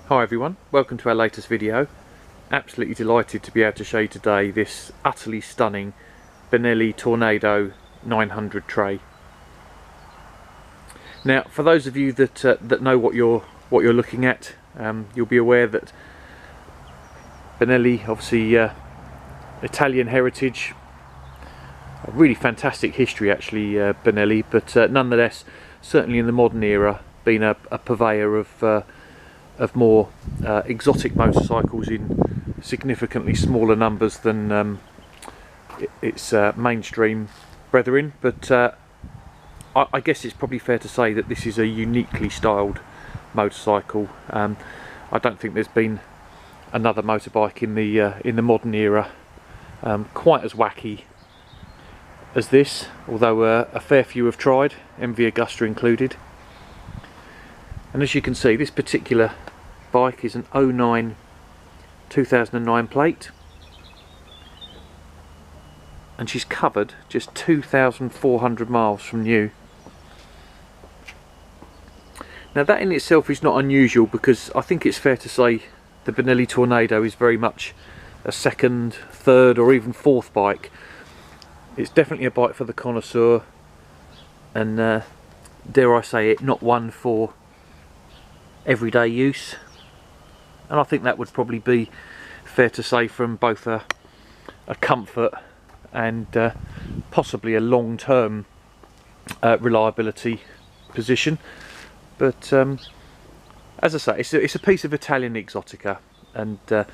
Hi everyone, welcome to our latest video. Absolutely delighted to be able to show you today this utterly stunning Benelli Tornado 900 tray. Now, for those of you that know what you're looking at, you'll be aware that Benelli, obviously Italian heritage, a really fantastic history actually, Benelli, but nonetheless, certainly in the modern era, been a purveyor of more exotic motorcycles in significantly smaller numbers than its mainstream brethren. But I guess it's probably fair to say that this is a uniquely styled motorcycle. I don't think there's been another motorbike in the modern era quite as wacky as this, although a fair few have tried, MV Agusta included. And as you can see, this particular bike is an 2009 plate, and she's covered just 2,400 miles from new. Now that in itself is not unusual, because I think it's fair to say the Benelli Tornado is very much a second, third or even fourth bike. It's definitely a bike for the connoisseur, and dare I say it, not one for everyday use. And I think that would probably be fair to say from both a comfort and possibly a long-term reliability position. But as I say, it's a piece of Italian exotica, and there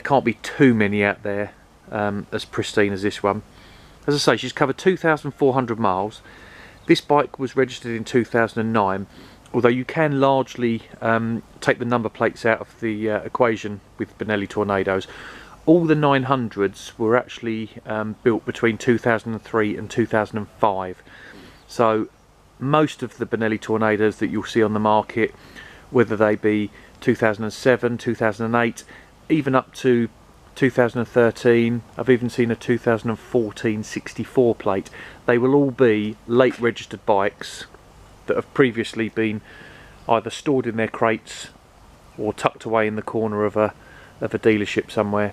can't be too many out there as pristine as this one. As I say, she's covered 2,400 miles. This bike was registered in 2009, although you can largely take the number plates out of the equation with Benelli Tornadoes. All the 900s were actually built between 2003 and 2005. So most of the Benelli Tornadoes that you'll see on the market, whether they be 2007, 2008, even up to 2013, I've even seen a 2014 64 plate, they will all be late registered bikes that have previously been either stored in their crates or tucked away in the corner of a dealership somewhere.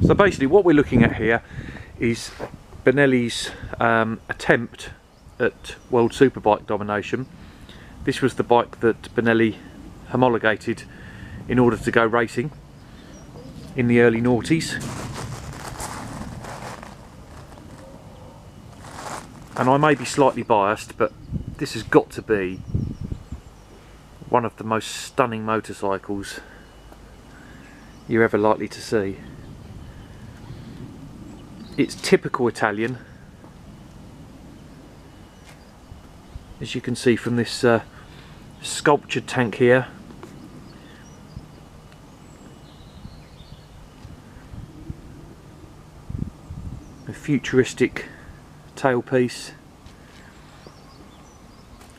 So basically what we're looking at here is Benelli's attempt at World Superbike domination. This was the bike that Benelli homologated in order to go racing in the early noughties. And I may be slightly biased, but this has got to be one of the most stunning motorcycles you're ever likely to see. It's typical Italian, as you can see from this sculptured tank here. A futuristic tailpiece,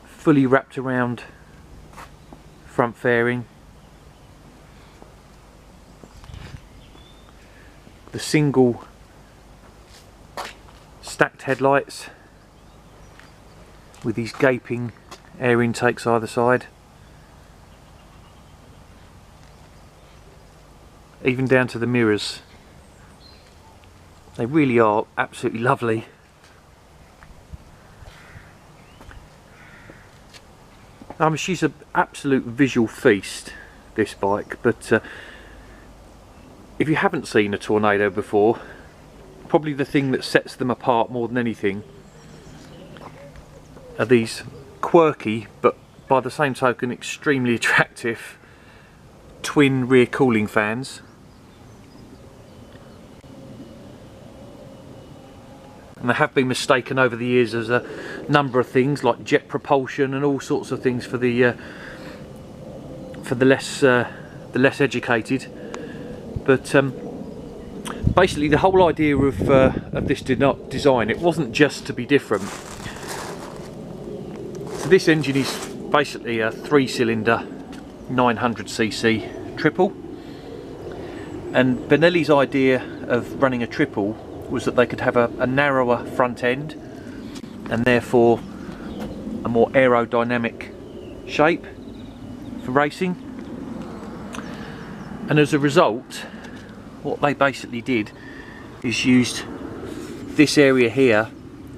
fully wrapped around front fairing, the single stacked headlights with these gaping air intakes either side, even down to the mirrors. They really are absolutely lovely. She's an absolute visual feast, this bike, but if you haven't seen a Tornado before, probably the thing that sets them apart more than anything are these quirky, but by the same token extremely attractive, twin rear cooling fans. And they have been mistaken over the years as a number of things like jet propulsion and all sorts of things for the less educated. But basically, the whole idea of this design, it wasn't just to be different. So this engine is basically a 3-cylinder 900cc triple, and Benelli's idea of running a triple was that they could have a narrower front end and therefore a more aerodynamic shape for racing. And as a result, what they basically did is used this area here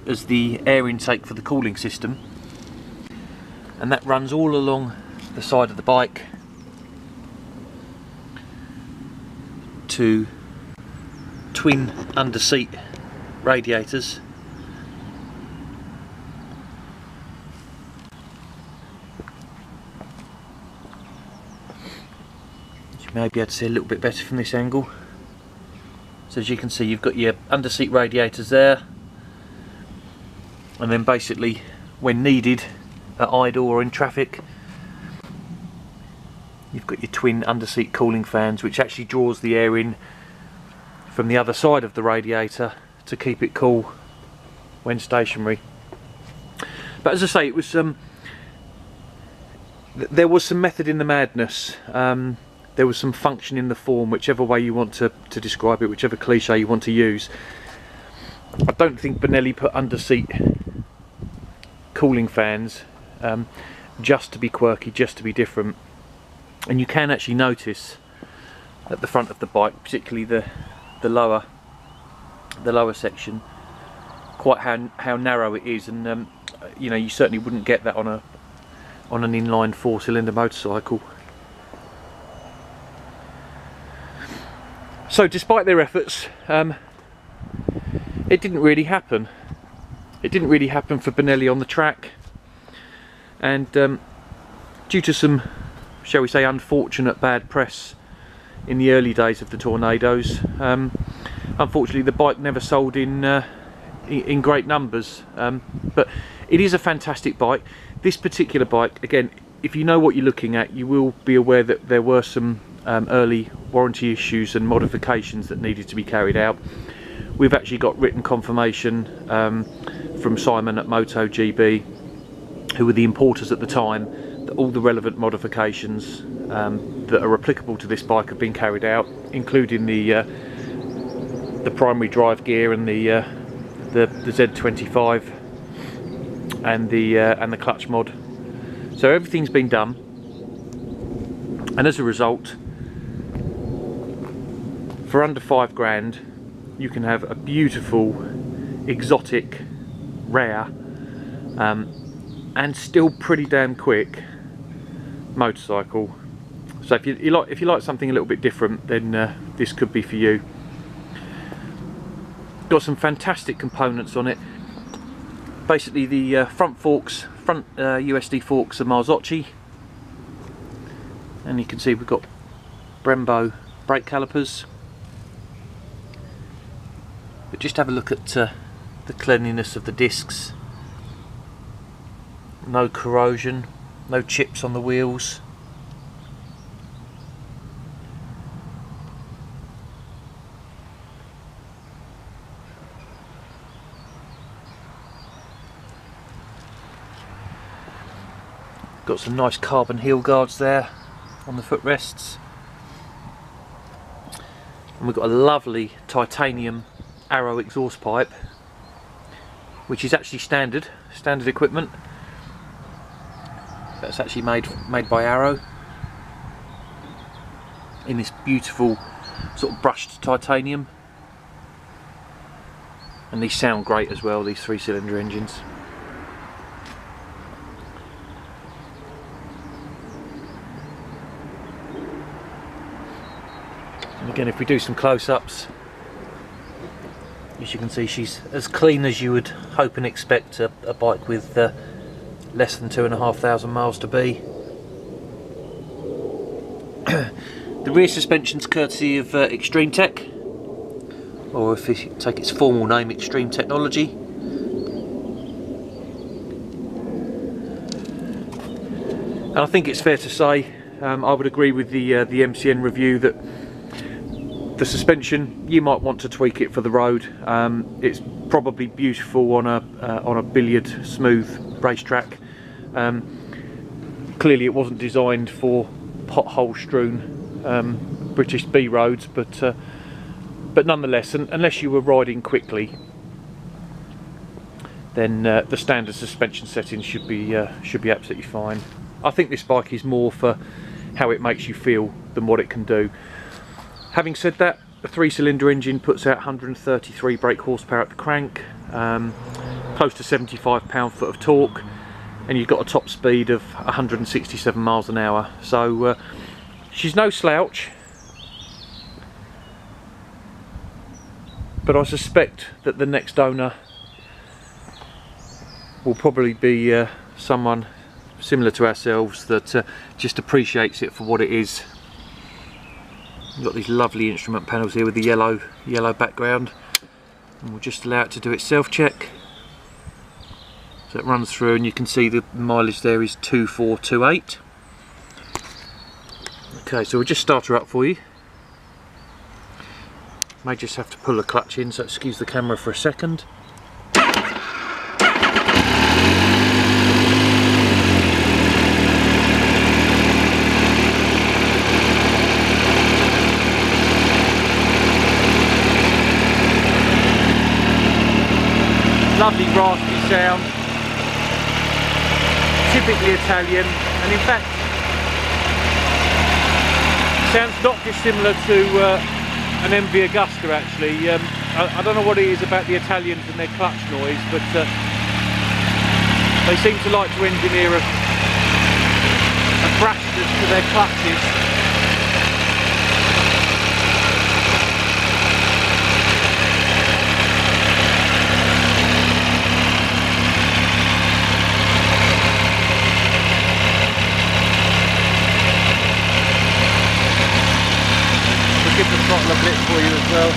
as the air intake for the cooling system, and that runs all along the side of the bike to twin under-seat radiators. You may be able to see a little bit better from this angle. So as you can see, you've got your under-seat radiators there, and then basically when needed at idle or in traffic, you've got your twin under-seat cooling fans, which actually draws the air in from the other side of the radiator to keep it cool when stationary. But as I say, it was there was some method in the madness. There was some function in the form, whichever way you want to describe it, whichever cliche you want to use. I don't think Benelli put under-seat cooling fans just to be quirky, just to be different. And you can actually notice at the front of the bike, particularly the lower section, quite how narrow it is, and you know, you certainly wouldn't get that on an inline 4-cylinder motorcycle. So despite their efforts, it didn't really happen. It didn't really happen for Benelli on the track, and due to some, shall we say, unfortunate bad press in the early days of the Tornados, unfortunately the bike never sold in great numbers, but it is a fantastic bike. This particular bike, again, if you know what you're looking at, you will be aware that there were some early warranty issues and modifications that needed to be carried out. We've actually got written confirmation from Simon at MotoGB, who were the importers at the time, that all the relevant modifications that are applicable to this bike have been carried out, including the primary drive gear and the Z25 and the clutch mod. So everything's been done, and as a result, for under £5,000 you can have a beautiful, exotic, rare, and still pretty damn quick motorcycle. So if you like something a little bit different, then this could be for you. Got some fantastic components on it. Basically, the front USD forks are Marzocchi, and you can see we've got Brembo brake calipers. But just have a look at the cleanliness of the discs. No corrosion, no chips on the wheels. Got some nice carbon heel guards there on the footrests, and we've got a lovely titanium Arrow exhaust pipe, which is actually standard equipment. That's actually made by Arrow in this beautiful sort of brushed titanium, and these sound great as well, these 3-cylinder engines. And again, if we do some close-ups, as you can see, she's as clean as you would hope and expect a bike with less than 2,500 miles to be. The rear suspension's courtesy of Extreme Tech, or if you take its formal name, Extreme Technology. And I think it's fair to say, I would agree with the MCN review, that the suspension, you might want to tweak it for the road. It's probably beautiful on a billiard smooth racetrack. Clearly it wasn't designed for pothole strewn British B roads, but nonetheless, unless you were riding quickly, then the standard suspension settings should be absolutely fine. I think this bike is more for how it makes you feel than what it can do. Having said that, the 3-cylinder engine puts out 133 brake horsepower at the crank, close to 75 pound-foot of torque, and you've got a top speed of 167 miles an hour. So she's no slouch, but I suspect that the next owner will probably be someone similar to ourselves that just appreciates it for what it is. We've got these lovely instrument panels here with the yellow background, and we'll just allow it to do its self-check. So it runs through, and you can see the mileage there is 2428. Okay, so we'll just start her up for you. May just have to pull the clutch in, so excuse the camera for a second. Lovely raspy sound, typically Italian, and in fact sounds not dissimilar to an MV Agusta actually. I don't know what it is about the Italians and their clutch noise, but they seem to like to engineer a brashness to their clutches. Give the throttle a bit for you as well.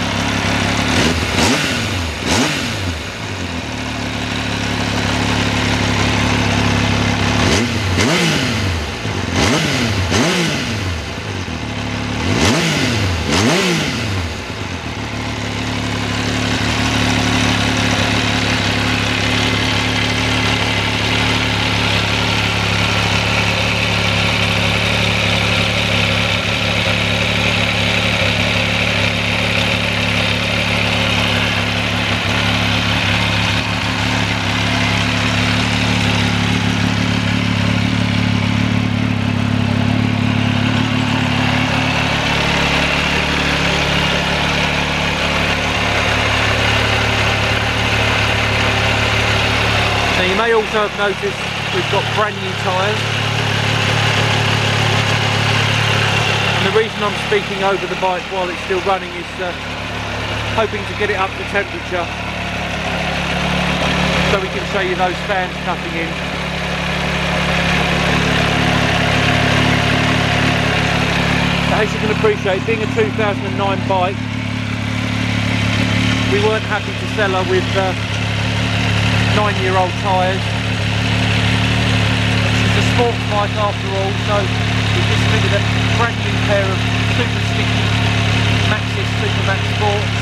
Now you may also have noticed we've got brand new tyres, and the reason I'm speaking over the bike while it's still running is hoping to get it up to temperature so we can show you those fans cutting in. As you can appreciate, being a 2009 bike, we weren't happy to sell her with 9-year-old tyres. She's a sports bike after all, so we just fitted a brand new pair of super sticky Maxxis Supermax Sports.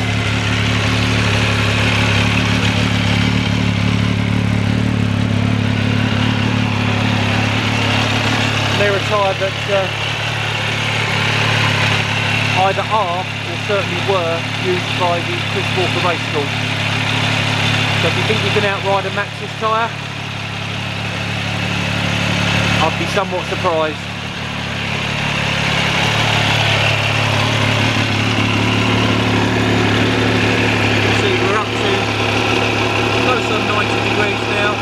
They're a tyre that either are or certainly were used by the Chris Walker Race School. So if you think you can outride a Maxxis tyre, I'd be somewhat surprised. See, we're up to close on 90 degrees now.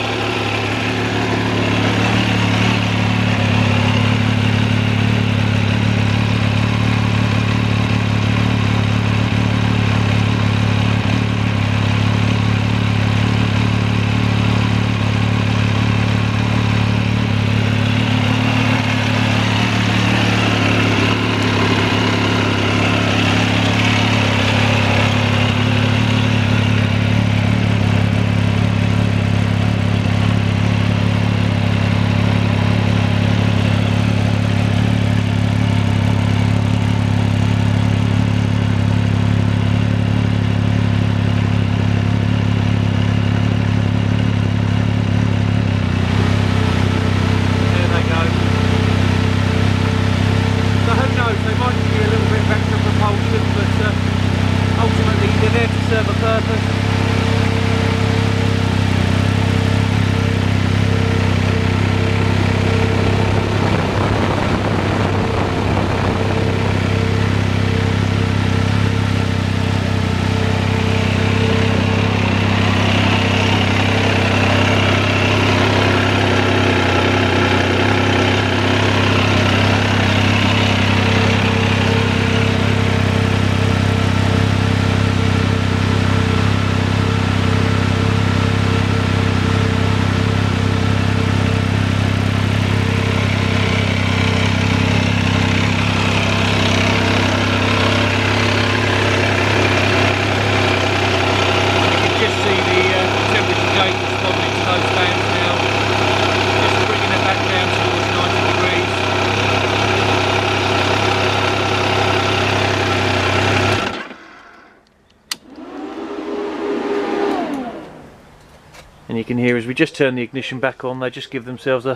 And you can hear as we just turn the ignition back on, they just give themselves a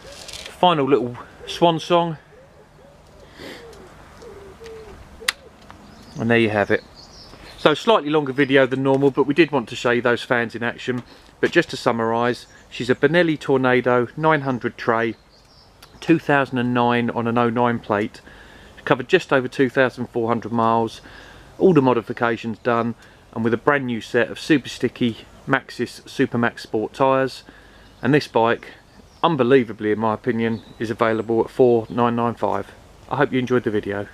final little swan song. And there you have it. So slightly longer video than normal, but we did want to show you those fans in action. But just to summarise, she's a Benelli Tornado 900 tray, 2009 on an 09 plate, covered just over 2,400 miles, all the modifications done, and with a brand new set of super sticky Maxxis Supermax Sport tyres. And this bike, unbelievably in my opinion, is available at $4,995. I hope you enjoyed the video.